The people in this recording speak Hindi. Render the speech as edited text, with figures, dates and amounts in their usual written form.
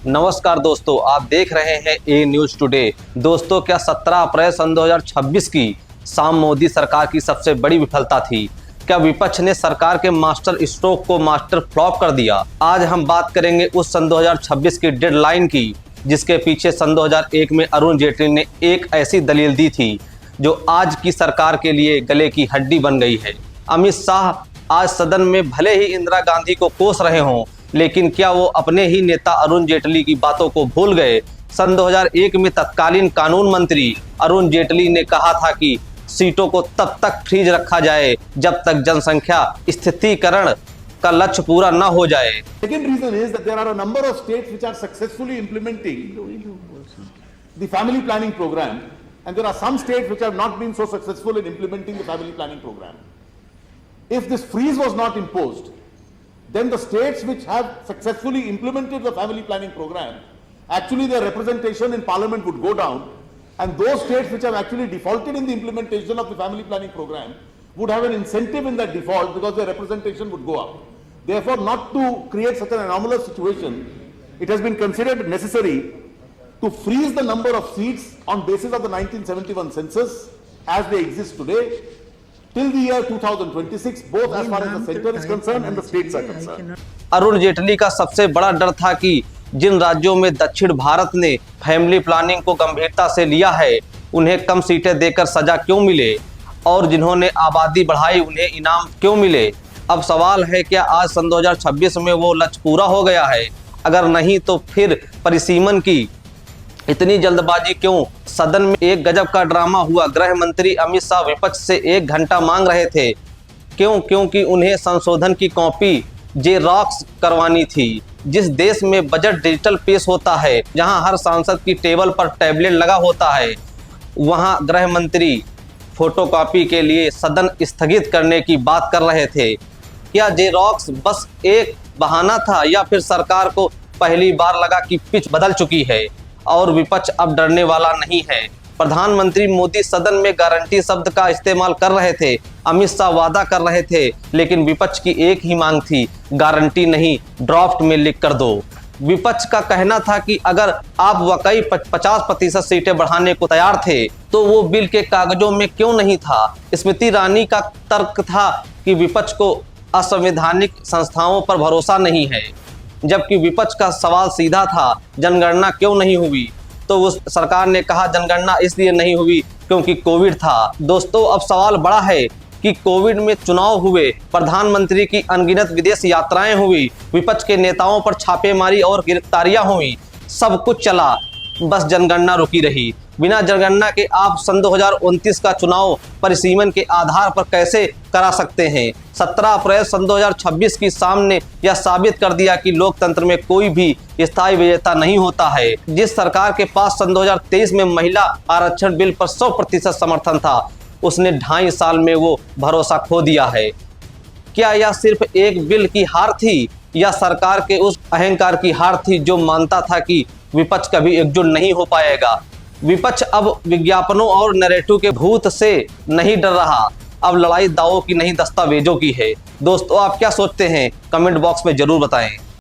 नमस्कार दोस्तों, आप देख रहे हैं ए न्यूज़ टुडे। दोस्तों, क्या 17 अप्रैल सन 2026 की शाम मोदी सरकार की सबसे बड़ी विफलता थी? क्या विपक्ष ने सरकार के मास्टर स्ट्रोक को मास्टर फ्लॉप कर दिया? आज हम बात करेंगे उस सन 2026 की डेडलाइन की, जिसके पीछे सन 2001 में अरुण जेटली ने एक ऐसी दलील दी थी जो आज की सरकार के लिए गले की हड्डी बन गई है। अमित शाह आज सदन में भले ही इंदिरा गांधी को कोस रहे हों, लेकिन क्या वो अपने ही नेता अरुण जेटली की बातों को भूल गए? सन 2001 में तत्कालीन कानून मंत्री अरुण जेटली ने कहा था कि सीटों को तब तक फ्रीज रखा जाए जब तक जनसंख्या स्थिरीकरण का लक्ष्य पूरा न हो जाए। Second reason is that there are a number of states which are successfully implementing the family planning program, and there are some states which have not been so successful in implementing the family planning program. If this freeze was not imposed, then the states which have successfully implemented the family planning program, actually their representation in parliament would go down, and those states which have actually defaulted in the implementation of the family planning program would have an incentive in that default because their representation would go up. Therefore, not to create such an anomalous situation, it has been considered necessary to freeze the number of seats on basis of the 1971 census as they exist today till the year 2026, both as far as the center is concerned and the states are concerned. Arun Jaitley का सबसे बड़ा डर था कि जिन राज्यों में दक्षिण भारत ने फैमिली प्लानिंग को गंभीरता से लिया है, उन्हें कम सीटें देकर सजा क्यों मिले, और जिन्होंने आबादी बढ़ाई उन्हें इनाम क्यों मिले। अब सवाल है, क्या आज सन 2026 में वो लक्ष्य पूरा हो गया है? अगर नहीं तो फिर परिसीमन की इतनी जल्दबाजी क्यों? सदन में एक गजब का ड्रामा हुआ। गृह मंत्री अमित शाह विपक्ष से 1 घंटा मांग रहे थे। क्यों? क्योंकि उन्हें संशोधन की कॉपी जेरॉक्स करवानी थी। जिस देश में बजट डिजिटल पेश होता है, जहां हर सांसद की टेबल पर टैबलेट लगा होता है, वहां गृह मंत्री फोटोकॉपी के लिए सदन स्थगित करने की बात कर रहे थे। क्या जेरॉक्स बस एक बहाना था, या फिर सरकार को पहली बार लगा कि पिच बदल चुकी है और विपक्ष अब डरने वाला नहीं है? प्रधानमंत्री मोदी सदन में गारंटी शब्द का इस्तेमाल कर रहे थे, अमित शाह वादा कर रहे थे, लेकिन विपक्ष की एक ही मांग थी, गारंटी नहीं, ड्राफ्ट में लिख कर दो। विपक्ष का कहना था कि अगर आप वाकई 50% सीटें बढ़ाने को तैयार थे तो वो बिल के कागजों में क्यों नहीं था? स्मृति ईरानी का तर्क था कि विपक्ष को असंवैधानिक संस्थाओं पर भरोसा नहीं है, जबकि विपक्ष का सवाल सीधा था, जनगणना क्यों नहीं हुई? तो उस सरकार ने कहा जनगणना इसलिए नहीं हुई क्योंकि कोविड था। दोस्तों, अब सवाल बड़ा है कि कोविड में चुनाव हुए, प्रधानमंत्री की अनगिनत विदेश यात्राएं हुई, विपक्ष के नेताओं पर छापेमारी और गिरफ्तारियां हुई, सब कुछ चला, बस जनगणना रुकी रही। बिना जनगणना के आप सन 2029 का चुनाव परिसीमन के आधार पर कैसे करा सकते हैं? 17 अप्रैल सन 2026 की शाम ने यह साबित कर दिया कि लोकतंत्र में कोई भी स्थायी विजेता नहीं होता है। जिस सरकार के पास सन 2023 में महिला आरक्षण बिल पर 100% समर्थन था, उसने 2.5 साल में वो भरोसा खो दिया है। क्या यह सिर्फ एक बिल की हार थी, या सरकार के उस अहंकार की हार थी जो मानता था कि विपक्ष कभी एकजुट नहीं हो पाएगा? विपक्ष अब विज्ञापनों और नैरेटिव के भूत से नहीं डर रहा, अब लड़ाई दावों की नहीं दस्तावेजों की है। दोस्तों, आप क्या सोचते हैं? कमेंट बॉक्स में जरूर बताएं।